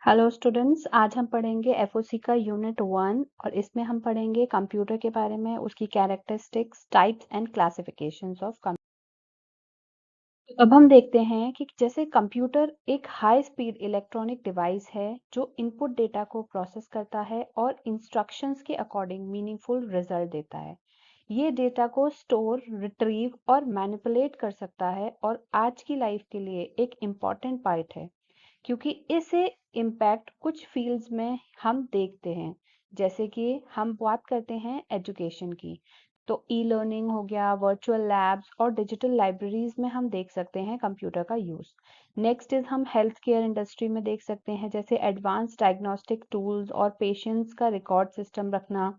Hello students, आज हम पढ़ेंगे एफओसी का यूनिट 1 और इसमें हम पढ़ेंगे कंप्यूटर के बारे में, उसकी characteristics, types and classifications of computer. अब हम देखते हैं कि जैसे कंप्यूटर एक हाई स्पीड इलेक्ट्रॉनिक डिवाइस है जो इनपुट डेटा को प्रोसेस करता है और इंस्ट्रक्शंस के अकॉर्डिंग मीनिंगफुल रिजल्ट देता है। ये डेटा को स्टोर, रिट्रीव और मैनिपुलेट कर सकता है और आज की लाइफ के लिए एक इम्पॉर्टेंट पार्ट है, क्योंकि इसे इम्पैक्ट कुछ फील्ड्स में हम देखते हैं। जैसे कि हम बात करते हैं एजुकेशन की, तो ई लर्निंग हो गया, वर्चुअल लैब्स और डिजिटल लाइब्रेरीज में हम देख सकते हैं कंप्यूटर का यूज। नेक्स्ट इज हम हेल्थ केयर इंडस्ट्री में देख सकते हैं, जैसे एडवांस डायग्नोस्टिक टूल्स और पेशेंट्स का रिकॉर्ड सिस्टम रखना।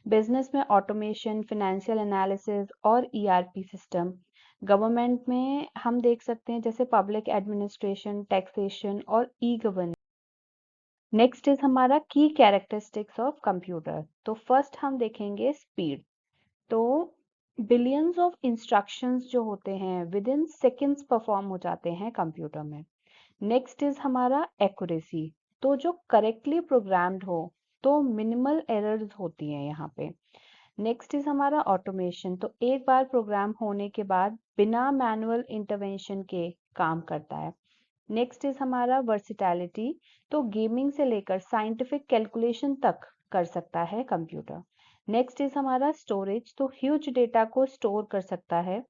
बिजनेस में ऑटोमेशन, फाइनेंशियल एनालिसिस और ईआरपी सिस्टम। गवर्नमेंट में हम देख सकते हैं जैसे पब्लिक एडमिनिस्ट्रेशन, टैक्सेशन और ई गवर्नेंस। नेक्स्ट इज हमारा की कैरेक्टरिस्टिक्स ऑफ कंप्यूटर। तो फर्स्ट हम देखेंगे स्पीड। तो बिलियंस ऑफ इंस्ट्रक्शंस जो होते हैं विद इन सेकेंड्स परफॉर्म हो जाते हैं कंप्यूटर में। नेक्स्ट इज हमारा एक्यूरेसी। तो जो करेक्टली प्रोग्राम्ड हो तो मिनिमल एरर्स होती हैं यहाँ पे। नेक्स्ट इज हमारा ऑटोमेशन। तो एक बार प्रोग्राम होने के बाद बिना मैनुअल इंटरवेंशन के काम करता है। नेक्स्ट इज हमारा वर्सिटैलिटी। तो गेमिंग से लेकर साइंटिफिक कैलकुलेशन तक कर सकता है कंप्यूटर। नेक्स्ट इज हमारा स्टोरेज। तो ह्यूज डेटा को स्टोर कर सकता है।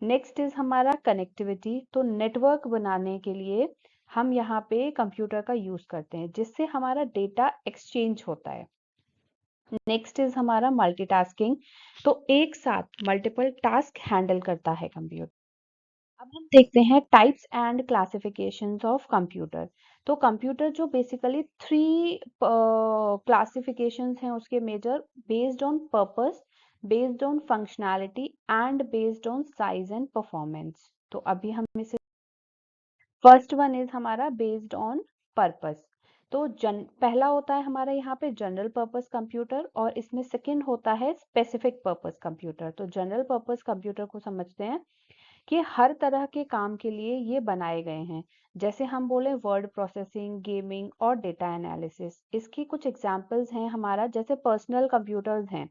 नेक्स्ट इज हमारा कनेक्टिविटी। तो नेटवर्क बनाने के लिए हम यहाँ पे कंप्यूटर का यूज करते हैं, जिससे हमारा डेटा एक्सचेंज होता है। नेक्स्ट इज हमारा मल्टीटास्किंग। तो एक साथ मल्टीपल टास्क हैंडल करता है कंप्यूटर। अब हम देखते हैं types and classifications of computer. तो कंप्यूटर जो बेसिकली थ्री क्लासिफिकेशंस हैं उसके major: based on purpose, based on functionality and based on size and performance. तो अभी हम इसे फर्स्ट वन इज हमारा बेस्ड ऑन पर्पस। तो पहला होता है हमारा यहाँ पे जनरल पर्पस कंप्यूटर और इसमें सेकंड होता है स्पेसिफिक पर्पस कंप्यूटर। तो जनरल पर्पस कंप्यूटर को समझते हैं कि हर तरह के काम के लिए ये बनाए गए हैं। जैसे हम बोले वर्ड प्रोसेसिंग, गेमिंग और डेटा एनालिसिस। इसकी कुछ एग्जांपल्स हैं हमारा, जैसे पर्सनल कंप्यूटर्स हैं,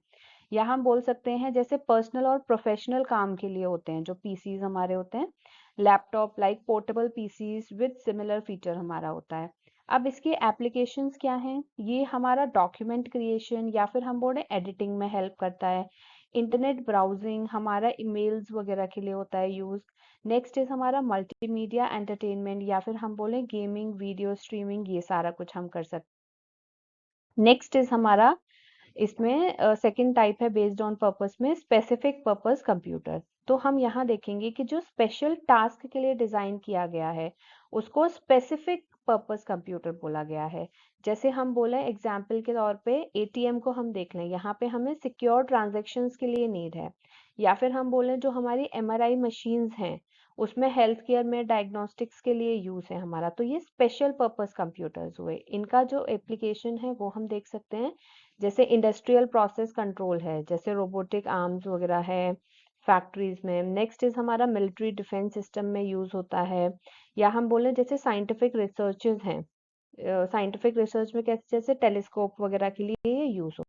या हम बोल सकते हैं जैसे पर्सनल और प्रोफेशनल काम के लिए होते हैं जो पीसीज हमारे होते हैं। Laptop like portable PCs with similar feature हमारा होता है। अब इसके एप्लीकेशंस क्या हैं? ये हमारा डॉक्यूमेंट क्रिएशन या फिर हम बोले एडिटिंग में हेल्प करता है। इंटरनेट ब्राउजिंग हमारा ईमेल्स वगैरह के लिए होता है यूज। नेक्स्ट इज हमारा मल्टीमीडिया एंटरटेनमेंट या फिर हम बोले गेमिंग, वीडियो स्ट्रीमिंग, ये सारा कुछ हम कर सकते हैं। नेक्स्ट इज हमारा इसमें सेकंड टाइप है बेस्ड ऑन पर्पस में स्पेसिफिक पर्पस कंप्यूटर। तो हम यहाँ देखेंगे कि जो स्पेशल टास्क के लिए डिजाइन किया गया है उसको स्पेसिफिक पर्पस कंप्यूटर बोला गया है। जैसे हम बोले एग्जाम्पल के तौर पे एटीएम को हम देख लें, यहाँ पे हमें सिक्योर ट्रांजैक्शंस के लिए नीड है। या फिर हम बोले जो हमारी एमआरआई मशीन्स हैं उसमें हेल्थ केयर में डायग्नोस्टिक्स के लिए यूज है हमारा। तो ये स्पेशल पर्पस कंप्यूटर्स हुए। इनका जो एप्लीकेशन है वो हम देख सकते हैं, जैसे इंडस्ट्रियल प्रोसेस कंट्रोल है, जैसे रोबोटिक आर्म्स वगैरह है फैक्ट्रीज में। नेक्स्ट इज हमारा मिलिट्री डिफेंस सिस्टम में यूज होता है। या हम बोले जैसे साइंटिफिक रिसर्चेज हैं, साइंटिफिक रिसर्च में कैसे जैसे टेलीस्कोप वगैरह के लिए ये यूज हो।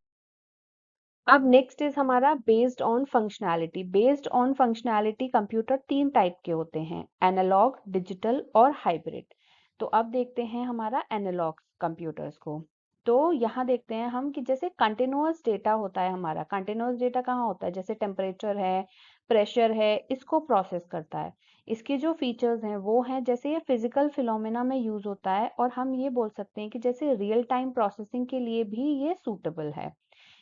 अब नेक्स्ट इज हमारा based on functionality. Based on functionality computer तीन टाइप के होते हैं: एनालॉग, डिजिटल और हाइब्रिड। तो अब देखते हैं हमारा एनालॉग कंप्यूटर्स को। तो यहाँ देखते हैं हम कि जैसे कंटिन्यूअस डेटा होता है हमारा। कंटिन्यूअस डेटा कहाँ होता है? जैसे टेम्परेचर है, प्रेशर है, इसको प्रोसेस करता है। इसके जो फीचर्स हैं वो हैं, जैसे ये फिजिकल फिनोमेना में यूज होता है और हम ये बोल सकते हैं कि जैसे रियल टाइम प्रोसेसिंग के लिए भी ये सूटेबल है।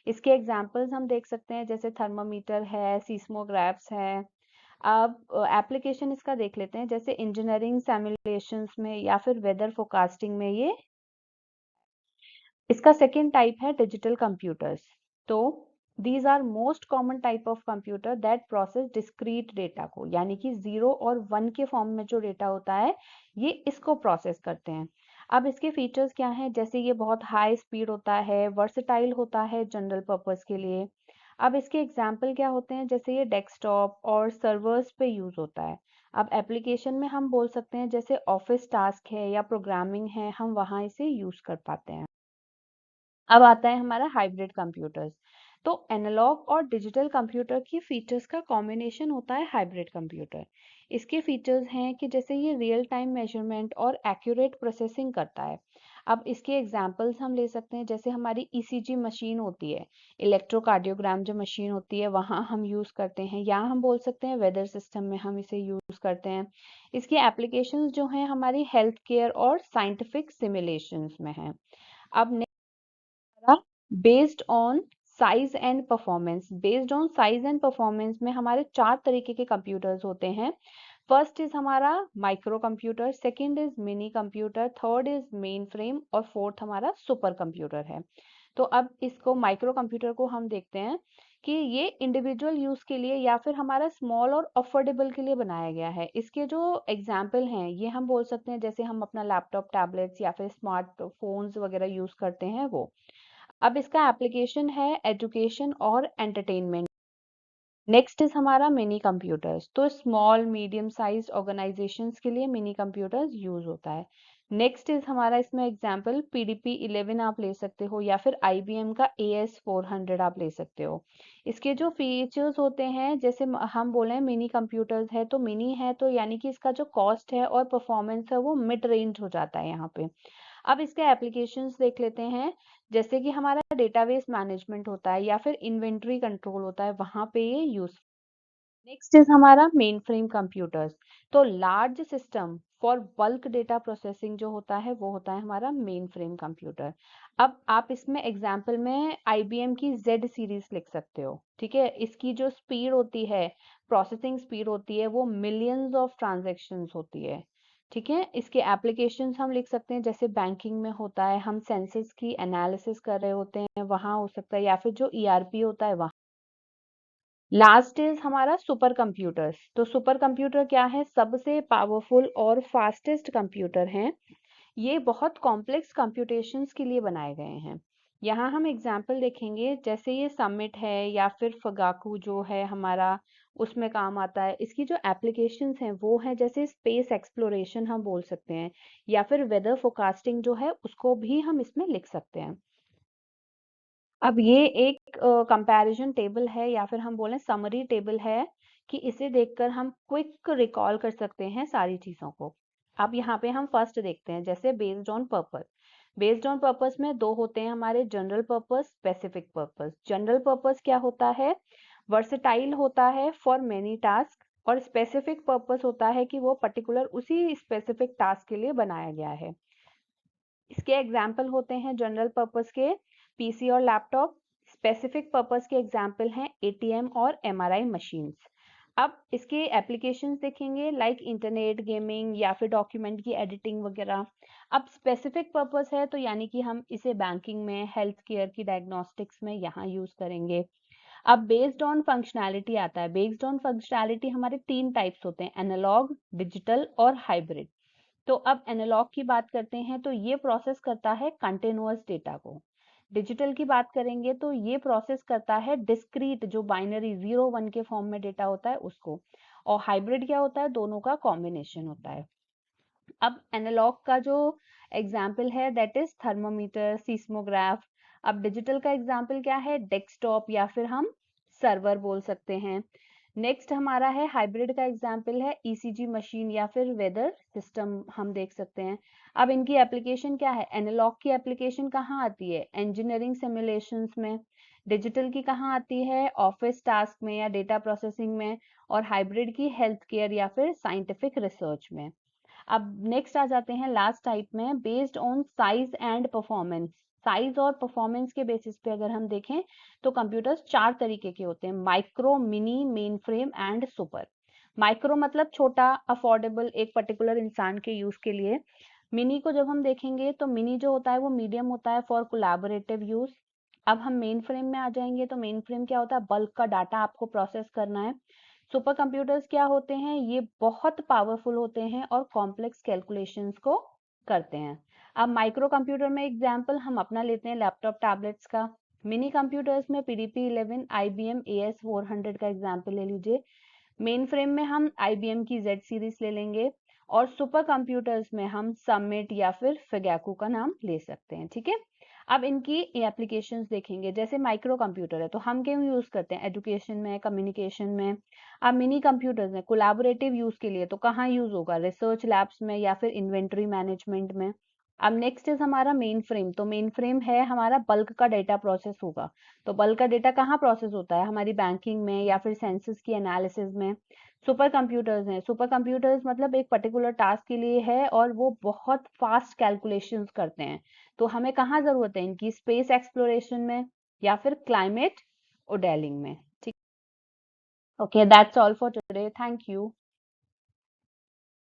इसके एग्जाम्पल्स हम देख सकते हैं, जैसे थर्मामीटर है, सीस्मोग्राफ्स है। अब एप्लीकेशन इसका देख लेते हैं, जैसे इंजीनियरिंग सिमुलेशंस में या फिर वेदर फोरकास्टिंग में ये। इसका सेकेंड टाइप है डिजिटल कंप्यूटर्स। तो these are most common type of computer that process discrete data को, यानी कि 0 और 1 के फॉर्म में जो डेटा होता है ये इसको प्रोसेस करते हैं। अब इसके फीचर्स क्या हैं? जैसे ये बहुत हाई स्पीड होता है, वर्सेटाइल होता है जनरल पर्पस के लिए। अब इसके एग्जाम्पल क्या होते हैं? जैसे ये डेस्कटॉप और सर्वर्स पे यूज होता है। अब एप्लीकेशन में हम बोल सकते हैं जैसे ऑफिस टास्क है या प्रोग्रामिंग है, हम वहाँ इसे यूज़ कर पाते हैं। अब आता है हमारा हाइब्रिड कंप्यूटर्स। तो एनालॉग और डिजिटल कंप्यूटर की फीचर्स का कॉम्बिनेशन होता है हाइब्रिड कंप्यूटर। इसके फीचर्स हैं कि जैसे ये रियल टाइम मेजरमेंट और एक्यूरेट प्रोसेसिंग करता है। अब इसके एग्जांपल्स हम ले सकते हैं, जैसे हमारी ईसीजी मशीन होती है, इलेक्ट्रोकार्डियोग्राम जो मशीन होती है वहाँ हम यूज़ करते हैं, या हम बोल सकते हैं वेदर सिस्टम में हम इसे यूज़ करते हैं। इसकी एप्लीकेशंस जो हैं हमारी हेल्थ केयर और साइंटिफिक सिमुलेशंस में हैं। अब based on size and performance. Based on size and performance में हमारे 4 तरीके के कंप्यूटर्स होते हैं। फर्स्ट इज हमारा micro computer, second is mini computer, third is main frame और फोर्थ हमारा सुपर कंप्यूटर है। तो अब इसको माइक्रो कंप्यूटर को हम देखते हैं कि ये इंडिविजुअल यूज के लिए या फिर हमारा स्मॉल और अफोर्डेबल के लिए बनाया गया है। इसके जो एग्जाम्पल हैं ये हम बोल सकते हैं, जैसे हम अपना लैपटॉप, टैबलेट्स या फिर स्मार्टफोन्स वगैरह यूज करते हैं वो। अब इसका एप्लीकेशन है एजुकेशन और एंटरटेनमेंट। नेक्स्ट इज हमारा मिनी कंप्यूटर्स। तो स्मॉल मीडियम साइज ऑर्गेनाइजेशंस के लिए मिनी कंप्यूटर्स यूज होता है। नेक्स्ट इज हमारा इसमें एग्जांपल पीडीपी 11 आप ले सकते हो, या फिर आईबीएम का AS400 आप ले सकते हो। इसके जो फीचर्स होते हैं, जैसे हम बोले मिनी कंप्यूटर्स है तो मिनी है तो यानी कि इसका जो कॉस्ट है और परफॉर्मेंस है वो मिड रेंज हो जाता है यहाँ पे। अब इसके एप्लीकेशंस देख लेते हैं, जैसे कि हमारा डेटाबेस मैनेजमेंट होता है या फिर इन्वेंटरी कंट्रोल होता है, वहां पे ये यूज। नेक्स्ट इज हमारा मेन फ्रेम कंप्यूटर्स। तो large system for bulk data processing जो होता है वो होता है हमारा मेन फ्रेम कंप्यूटर। अब आप इसमें एग्जाम्पल में आईबीएम की जेड सीरीज लिख सकते हो, ठीक है। इसकी जो स्पीड होती है, प्रोसेसिंग स्पीड होती है, वो मिलियंस ऑफ ट्रांजेक्शन्स होती है, ठीक है। इसके एप्लीकेशंस हम लिख सकते हैं, जैसे बैंकिंग में होता है, हम सेंसस की एनालिसिस कर रहे होते हैं वहां हो सकता है, या फिर जो ईआरपी होता है वहां। लास्ट इज हमारा सुपर कंप्यूटर्स। तो सुपर कंप्यूटर क्या है? सबसे पावरफुल और फास्टेस्ट कंप्यूटर हैं। ये बहुत कॉम्प्लेक्स कंप्यूटेशंस के लिए बनाए गए हैं। यहाँ हम एग्जाम्पल देखेंगे, जैसे ये समिट है या फिर फगाकू जो है हमारा, उसमें काम आता है। इसकी जो एप्लीकेशंस हैं वो है जैसे स्पेस एक्सप्लोरेशन हम बोल सकते हैं, या फिर वेदर फोरकास्टिंग जो है उसको भी हम इसमें लिख सकते हैं। अब ये एक कंपैरिजन टेबल है या फिर हम बोलें समरी टेबल है, कि इसे देखकर हम क्विक रिकॉल कर सकते हैं सारी चीज़ों को। अब यहाँ पे हम फर्स्ट देखते हैं, जैसे based on purpose. Based on purpose में दो होते हैं हमारे, general purpose, specific purpose. General purpose क्या होता है? वर्सेटाइल होता है फॉर मेनी टास्क, और स्पेसिफिक पर्पस होता है कि वो पर्टिकुलर उसी स्पेसिफिक टास्क के लिए बनाया गया है। इसके एग्जाम्पल होते हैं जनरल पर्पस के पीसी और लैपटॉप, स्पेसिफिक पर्पस के एग्जाम्पल हैं एटीएम और एमआरआई मशीन्स। अब इसके एप्लीकेशंस देखेंगे, लाइक इंटरनेट, गेमिंग या फिर डॉक्यूमेंट की एडिटिंग वगैरह। अब स्पेसिफिक पर्पस है तो यानी कि हम इसे बैंकिंग में, हेल्थ केयर की डायग्नोस्टिक्स में यहाँ यूज करेंगे। अब बेस्ड ऑन फंक्शनैलिटी आता है। बेस्ड ऑन फंक्शनैलिटी हमारे 3 टाइप्स होते हैं, एनालॉग, डिजिटल और हाइब्रिड। तो अब एनालॉग की बात करते हैं तो ये प्रोसेस करता है कंटिन्यूअस डेटा को। डिजिटल की बात करेंगे तो ये प्रोसेस करता है डिस्क्रीट, जो बाइनरी 0 1 के फॉर्म में डेटा होता है उसको। और हाइब्रिड क्या होता है? दोनों का कॉम्बिनेशन होता है। अब एनालॉग का जो एग्जाम्पल है दैट इज थर्मोमीटर, सीस्मोग्राफ। अब डिजिटल का एग्जाम्पल क्या है? डेस्कटॉप या फिर हम सर्वर बोल सकते हैं। नेक्स्ट हमारा है हाइब्रिड का एग्जाम्पल है ईसीजी मशीन या फिर वेदर सिस्टम हम देख सकते हैं। अब इनकी एप्लीकेशन क्या है? एनालॉग की एप्लीकेशन कहाँ आती है? इंजीनियरिंग सिमुलेशंस में। डिजिटल की कहाँ आती है? ऑफिस टास्क में या डेटा प्रोसेसिंग में। और हाइब्रिड की हेल्थ केयर या फिर साइंटिफिक रिसर्च में। अब नेक्स्ट आ जाते हैं लास्ट टाइप में, based on size and performance. Size और परफॉर्मेंस के बेसिस पे अगर हम देखें तो कंप्यूटर्स 4 तरीके के होते हैं, micro, mini, main frame and super. Micro मतलब छोटा, अफोर्डेबल, एक पर्टिकुलर इंसान के यूज के लिए। मिनी को जब हम देखेंगे तो मिनी जो होता है वो मीडियम होता है फॉर कोलैबोरेटिव यूज। अब हम मेन फ्रेम में आ जाएंगे तो मेन फ्रेम क्या होता है? बल्क का डाटा आपको प्रोसेस करना है। सुपर कंप्यूटर्स क्या होते हैं? ये बहुत पावरफुल होते हैं और कॉम्प्लेक्स कैलकुलेशंस को करते हैं। अब माइक्रो कंप्यूटर में एग्जांपल हम अपना लेते हैं लैपटॉप, टैबलेट्स का। मिनी कंप्यूटर्स में पीडीपी 11, आईबीएम AS400 का एग्जांपल ले लीजिए। मेन फ्रेम में हम IBM की Z सीरीज ले लेंगे और सुपर कंप्यूटर्स में हम समिट या फिर फिगैकू का नाम ले सकते हैं, ठीक है। अब इनकी एप्लीकेशंस देखेंगे, जैसे माइक्रो कंप्यूटर है तो हम क्यों यूज करते हैं, एजुकेशन में, कम्युनिकेशन में। अब मिनी कंप्यूटर्स हैं कोलैबोरेटिव यूज के लिए, तो कहाँ यूज होगा, रिसर्च लैब्स में या फिर इन्वेंटरी मैनेजमेंट में। अब नेक्स्ट इज हमारा मेन फ्रेम, तो मेन फ्रेम है हमारा बल्क का डेटा प्रोसेस होगा। तो बल्क का डेटा कहाँ प्रोसेस होता है, हमारी बैंकिंग में या फिर सेंसस की एनालिसिस में। सुपर कंप्यूटर्स हैं, सुपर कंप्यूटर्स मतलब एक पर्टिकुलर टास्क के लिए है और वो बहुत फास्ट कैलकुलेशंस करते हैं। तो हमें कहाँ जरूरत है इनकी, स्पेस एक्सप्लोरेशन में या फिर क्लाइमेट मॉडलिंग में, ठीक। Okay, that's all for today, thank you.